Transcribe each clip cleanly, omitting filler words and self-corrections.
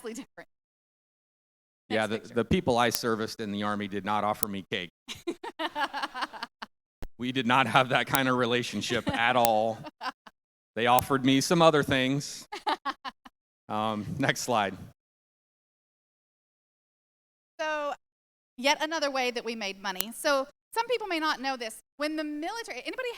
vastly different. Yeah, the people I serviced in the Army did not offer me cake. We did not have that kind of relationship at all. They offered me some other things. Next slide. So, yet another way that we made money. So, some people may not know this. When the military, anybody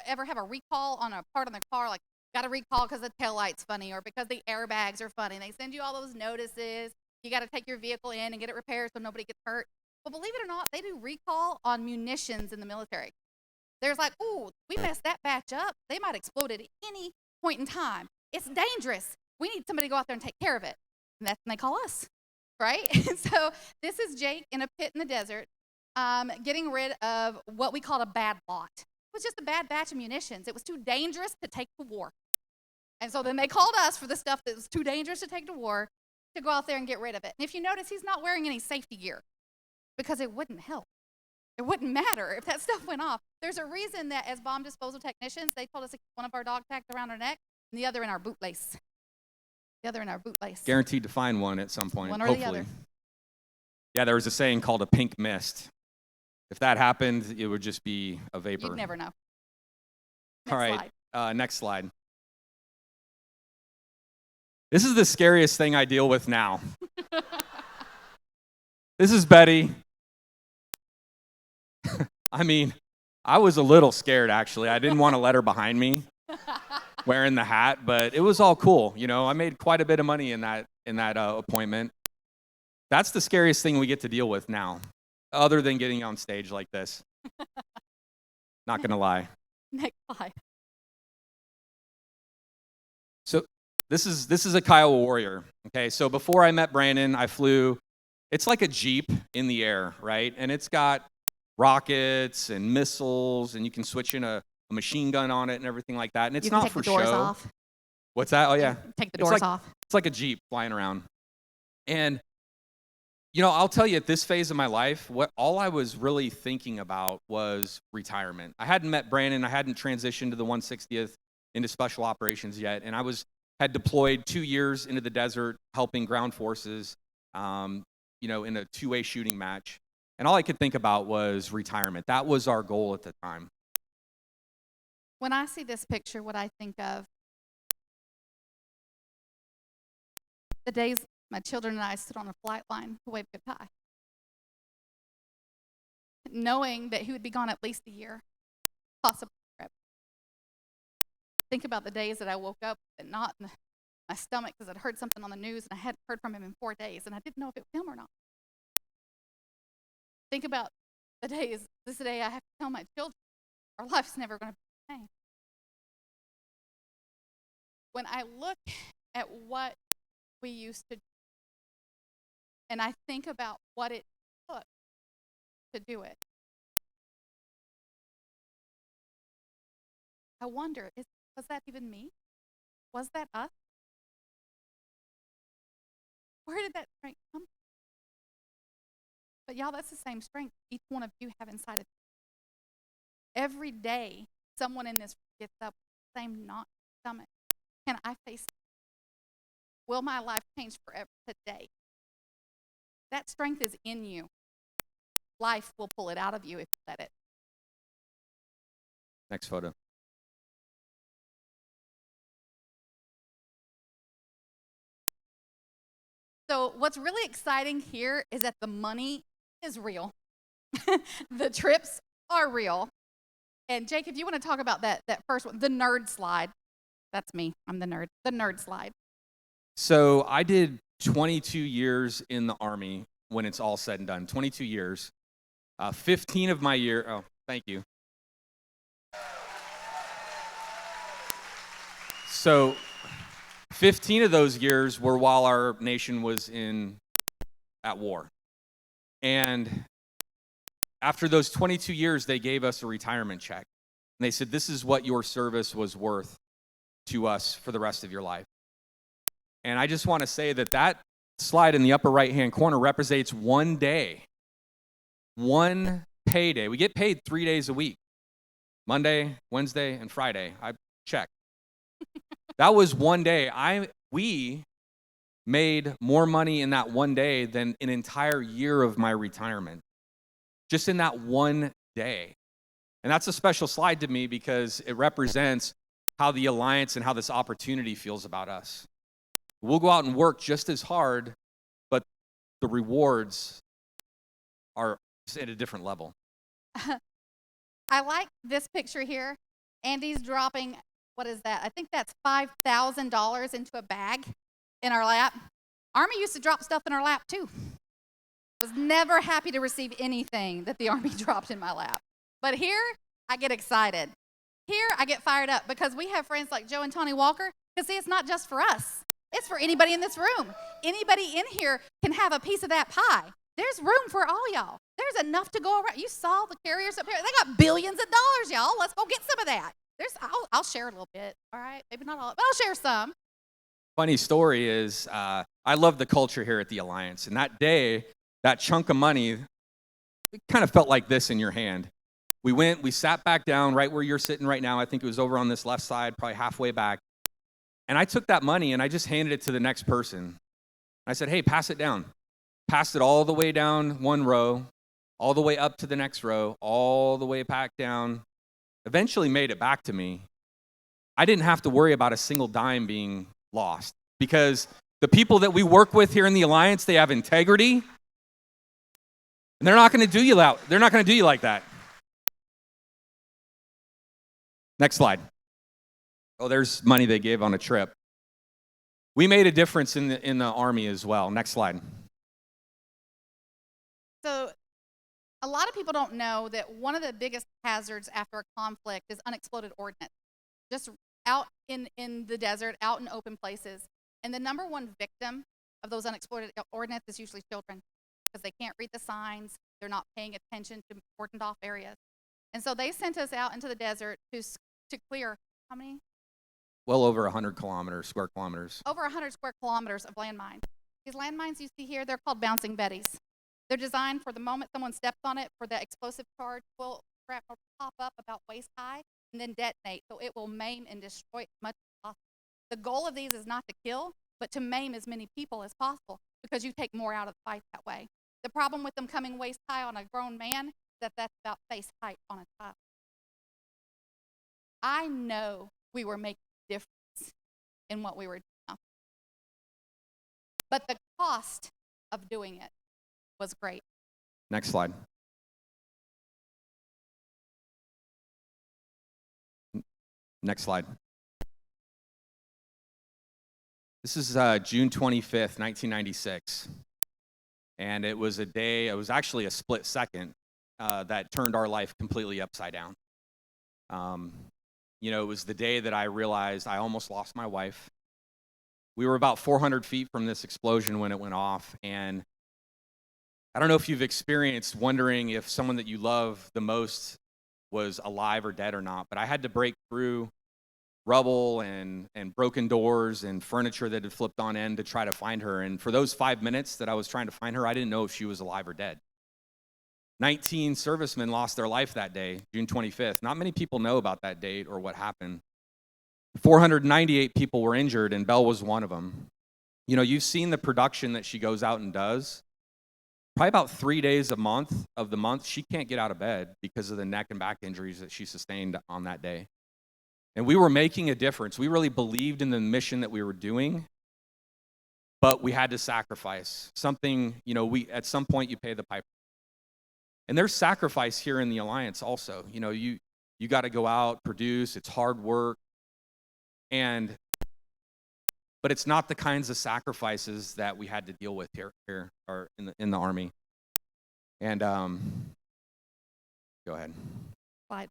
ever have a recall on a part on their car, like got a recall because the taillight's funny or because the airbags are funny? They send you all those notices. You got to take your vehicle in and get it repaired so nobody gets hurt. But believe it or not, they do recall on munitions in the military. There's like, oh, we messed that batch up. They might explode at any point in time. It's dangerous. We need somebody to go out there and take care of it. And that's when they call us, right? So this is Jake in a pit in the desert, getting rid of what we called a bad lot. It was just a bad batch of munitions. It was too dangerous to take to war. And so then they called us for the stuff that was too dangerous to take to war to go out there and get rid of it. And if you notice, he's not wearing any safety gear because it wouldn't help. It wouldn't matter if that stuff went off. There's a reason that as bomb disposal technicians, they told us to keep one of our dog tags around our neck and the other in our bootlace. Guaranteed to find one at some point, one or hopefully. The other. Yeah, there was a saying called a pink mist. If that happened, it would just be a vapor. You'd never know. All right, next slide. This is the scariest thing I deal with now. This is Betty. I mean, I was a little scared, actually. I didn't want to let her behind me wearing the hat, but it was all cool. You know, I made quite a bit of money in that appointment. That's the scariest thing we get to deal with now, other than getting on stage like this. Not going to lie. Next slide. So this is a Kiowa Warrior. Okay, so before I met Brandon, I flew. It's like a Jeep in the air, right? And it's got rockets and missiles, and you can switch in a machine gun on it and everything like that. And it's not for show. Take the doors off. What's that? Oh yeah. Take the doors off. It's like a Jeep flying around. And you know, I'll tell you, at this phase of my life, all I was really thinking about was retirement. I hadn't met Brandon. I hadn't transitioned to the 160th into special operations yet, and I had deployed 2 years into the desert helping ground forces, you know, in a two-way shooting match. And all I could think about was retirement. That was our goal at the time. When I see this picture, what I think of, the days my children and I stood on a flight line to wave goodbye, knowing that he would be gone at least a year, possibly forever. Think about the days that I woke up with a knot in my stomach because I'd heard something on the news and I hadn't heard from him in 4 days and I didn't know if it was him or not. Think about the days, this day I have to tell my children, our life's never going to be the same. When I look at what we used to do, and I think about what it took to do it, I wonder, was that even me? Was that us? Where did that strength come from? But y'all, that's the same strength each one of you have inside of you. Every day, someone in this gets up with the same knot in their stomach. Can I face it? Will my life change forever today? That strength is in you. Life will pull it out of you if you let it. Next photo. So what's really exciting here is that the money is real. The trips are real. And Jake, if you want to talk about that first one, the nerd slide. That's me. I'm the nerd. The nerd slide. So I did 22 years in the Army when it's all said and done. 22 years. 15 of my year. Oh, thank you. So 15 of those years were while our nation was at war. And after those 22 years, they gave us a retirement check. And they said, this is what your service was worth to us for the rest of your life. And I just want to say that slide in the upper right-hand corner represents one day, one payday. We get paid 3 days a week, Monday, Wednesday, and Friday. I check. That was one day. We made more money in that one day than an entire year of my retirement, just in that one day. And that's a special slide to me because it represents how the Alliance and how this opportunity feels about us. We'll go out and work just as hard, but the rewards are at a different level. I like this picture here. Andy's dropping, what is that? I think that's $5,000 into a bag in our lap. Army used to drop stuff in our lap too. I was never happy to receive anything that the Army dropped in my lap. But here, I get excited. Here, I get fired up because we have friends like Joe and Tony Walker. Because see, it's not just for us. It's for anybody in this room. Anybody in here can have a piece of that pie. There's room for all y'all. There's enough to go around. You saw the carriers up here. They got billions of dollars, y'all. Let's go get some of that. I'll share a little bit, all right? Maybe not all, but I'll share some. Funny story is I love the culture here at the Alliance. And that day, that chunk of money, it kind of felt like this in your hand. We sat back down right where you're sitting right now. I think it was over on this left side, probably halfway back. And I took that money and I just handed it to the next person. I said, hey, pass it down. Passed it all the way down one row, all the way up to the next row, all the way back down. Eventually made it back to me. I didn't have to worry about a single dime being lost because the people that we work with here in the Alliance, they have integrity. And they're not going to do you out. They're not going to do you like that. Next slide. Oh, there's money they gave on a trip. We made a difference in the Army as well. Next slide. So a lot of people don't know that one of the biggest hazards after a conflict is unexploded ordnance, just out in the desert, out in open places. And the number one victim of those unexploded ordnance is usually children because they can't read the signs. They're not paying attention to cordoned off areas. And so they sent us out into the desert to clear, how many? Well over 100 square kilometers. Over 100 square kilometers of landmines. These landmines you see here, they're called bouncing Bettys. They're designed for the moment someone steps on it for that explosive charge will pop up about waist high and then detonate, so it will maim and destroy as much as possible. The goal of these is not to kill, but to maim as many people as possible because you take more out of the fight that way. The problem with them coming waist high on a grown man is that that's about face height on a child. I know we were making a difference in what we were doing, but the cost of doing it was great. Next slide. Next slide. This is June 25th, 1996. And it was a day, it was actually a split second that turned our life completely upside down. It was the day that I realized I almost lost my wife. We were about 400 feet from this explosion when it went off. And I don't know if you've experienced wondering if someone that you love the most was alive or dead or not, but I had to break through rubble and broken doors and furniture that had flipped on end to try to find her. And for those 5 minutes that I was trying to find her, I didn't know if she was alive or dead. 19 servicemen lost their life that day, June 25th. Not many people know about that date or what happened. 498 people were injured, and Belle was one of them. You've seen the production that she goes out and does. Probably about 3 days of the month, she can't get out of bed because of the neck and back injuries that she sustained on that day. And we were making a difference. We really believed in the mission that we were doing, but we had to sacrifice something. At some point you pay the piper. And there's sacrifice here in the Alliance also. You got to go out, produce. It's hard work, but it's not the kinds of sacrifices that we had to deal with here or in the Army. And go ahead. Slide.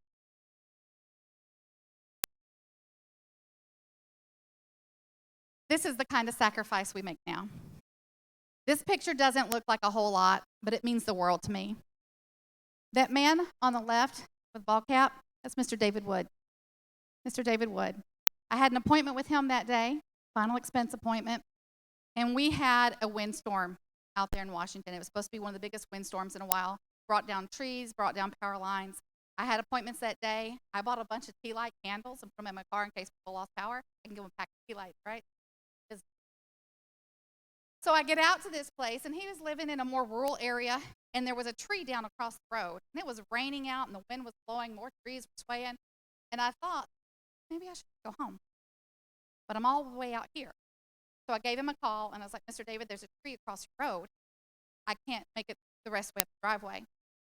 This is the kind of sacrifice we make now. This picture doesn't look like a whole lot, but it means the world to me. That man on the left with ball cap, that's Mr. David Wood. Mr. David Wood. I had an appointment with him that day, final expense appointment, and we had a windstorm out there in Washington. It was supposed to be one of the biggest windstorms in a while. Brought down trees, brought down power lines. I had appointments that day. I bought a bunch of tea light candles and put them in my car in case people lost power. I can give them a pack of tea lights, right? So I get out to this place, and he was living in a more rural area, and there was a tree down across the road. And it was raining out, and the wind was blowing, more trees were swaying. And I thought, maybe I should go home. But I'm all the way out here. So I gave him a call, and I was like, Mr. David, there's a tree across the road. I can't make it the rest of the way up the driveway.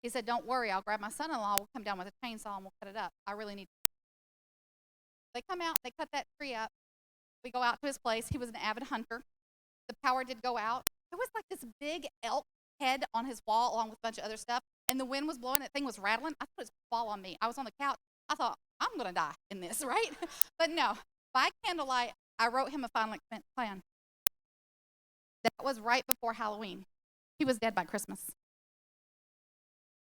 He said, don't worry, I'll grab my son-in-law, we'll come down with a chainsaw, and we'll cut it up. I really need to. They come out, they cut that tree up. We go out to his place. He was an avid hunter. The power did go out. There was like this big elk head on his wall along with a bunch of other stuff, and the wind was blowing, that thing was rattling. I thought it was fall on me. I was on the couch. I thought, I'm going to die in this, right? But no, by candlelight, I wrote him a final expense plan. That was right before Halloween. He was dead by Christmas.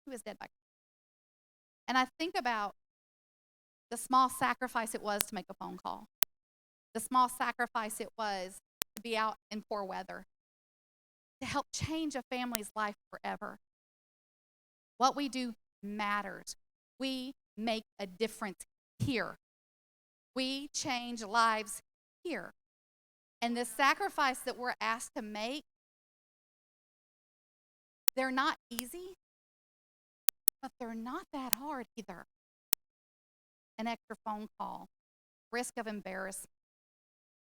He was dead by Christmas. And I think about the small sacrifice it was to make a phone call, the small sacrifice it was to be out in poor weather, to help change a family's life forever. What we do matters. We make a difference here. We change lives here. And the sacrifice that we're asked to make, they're not easy, but they're not that hard either. An extra phone call, risk of embarrassment,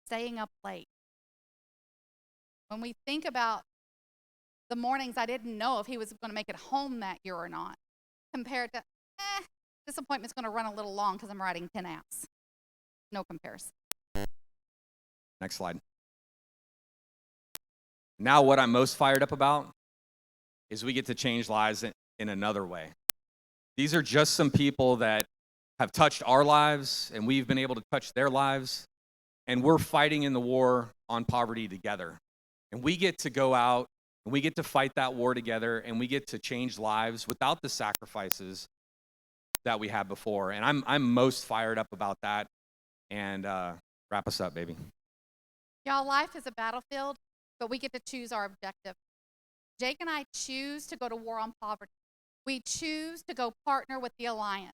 staying up late. When we think about the mornings I didn't know if he was going to make it home that year or not, compared to, this appointment's going to run a little long because I'm writing 10 apps. No comparison. Next slide. Now what I'm most fired up about is we get to change lives in another way. These are just some people that have touched our lives, and we've been able to touch their lives, and we're fighting in the war on poverty together. And we get to go out, and we get to fight that war together, and we get to change lives without the sacrifices that we had before. And I'm most fired up about that. And wrap us up, baby. Y'all, life is a battlefield, but we get to choose our objective. Jake and I choose to go to war on poverty. We choose to go partner with the Alliance.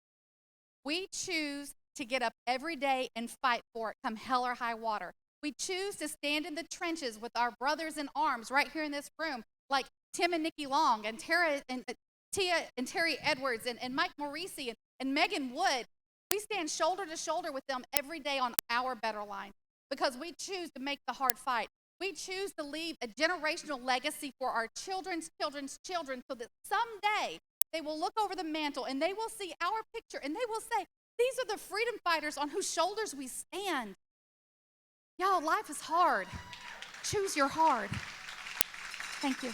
We choose to get up every day and fight for it, come hell or high water. We choose to stand in the trenches with our brothers in arms right here in this room, like Tim and Nikki Long and Tara and Tia and Terry Edwards and Mike Morisi and Megan Wood. We stand shoulder to shoulder with them every day on our better line because we choose to make the hard fight. We choose to leave a generational legacy for our children's children's children so that someday they will look over the mantle and they will see our picture and they will say, these are the freedom fighters on whose shoulders we stand. Y'all, life is hard. Choose your hard. Thank you.